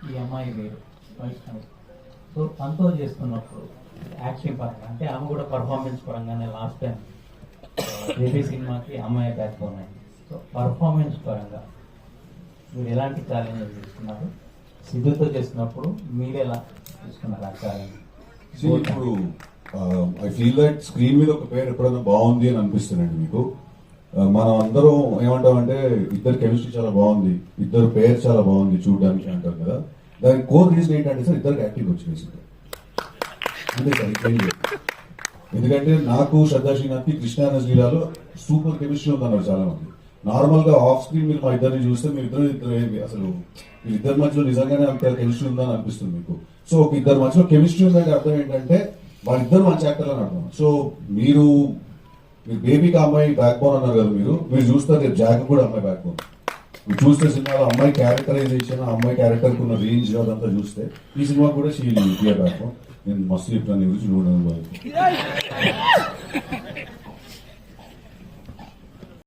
ఈ అమ్మాయి వేరు వైష్ణవి. సో తనతో చేస్తున్నప్పుడు యాక్షన్ పరంగా అంటే ఆమె కూడా పర్ఫార్మెన్స్ పరంగానే లాస్ట్ టైం బేబీ సినిమాకి అమ్మాయి బ్యాక్ బోన్ అయింది. సో పర్ఫార్మెన్స్ పరంగా మీరు ఎలాంటి ఛాలెంజ్ తీసుకున్నారు? సిద్ధుతో చేసినప్పుడు మీరు ఎలా తీసుకున్నారు ఆ ఛాలెంజ్? ఇప్పుడు ఐ ఫీల్ దట్ స్క్రీన్ మీద ఒక పేరు ఎప్పుడైనా బాగుంది అని అనిపిస్తుందండి మీకు. మనం అందరం ఏమంటామంటే ఇద్దరు కెమిస్ట్రీ చాలా బాగుంది, ఇద్దరు పేరు చాలా బాగుంది చూడడానికి అంటారు కదా. దానికి కోర్ రీజన్ ఏంటంటే సార్ ఇద్దరికి యాక్టింగ్ వచ్చేసి అంతే సార్. ఎందుకంటే నాకు శ్రద్ధా శ్రీనాథ్కి కృష్ణ లీలాలో సూపర్ కెమిస్ట్రీ ఉందన్నారు చాలా మంది. నార్మల్ గా ఆఫ్ స్క్రీన్ మీరు మా ఇద్దరిని చూస్తే మీ ఇద్దరు అసలు వీళ్ళిద్దరి మధ్యలో నిజంగానే అంత కెమిస్ట్రీ ఉందని అనిపిస్తుంది మీకు. సో ఒక ఇద్దరి మధ్యలో కెమిస్ట్రీ ఉందంటే అర్థం ఏంటంటే వాళ్ళిద్దరు మంచి యాక్టర్లు అని అర్థం. సో మీరు బేబీకి అమ్మాయి బ్యాక్ బోన్ అన్నారు కదా, మీరు చూస్తారు రేపు జాక్ కూడా అమ్మాయి బ్యాక్ బోన్. మీరు చూస్తే సినిమాలో అమ్మాయి క్యారెక్టరైజేషన్, అమ్మాయి క్యారెక్టర్ ఉన్న రేంజ్ అదంతా చూస్తే ఈ సినిమా కూడా షీ బ్యాక్ బోన్. నేను మస్తు చెప్పాను గురించి చూడడం.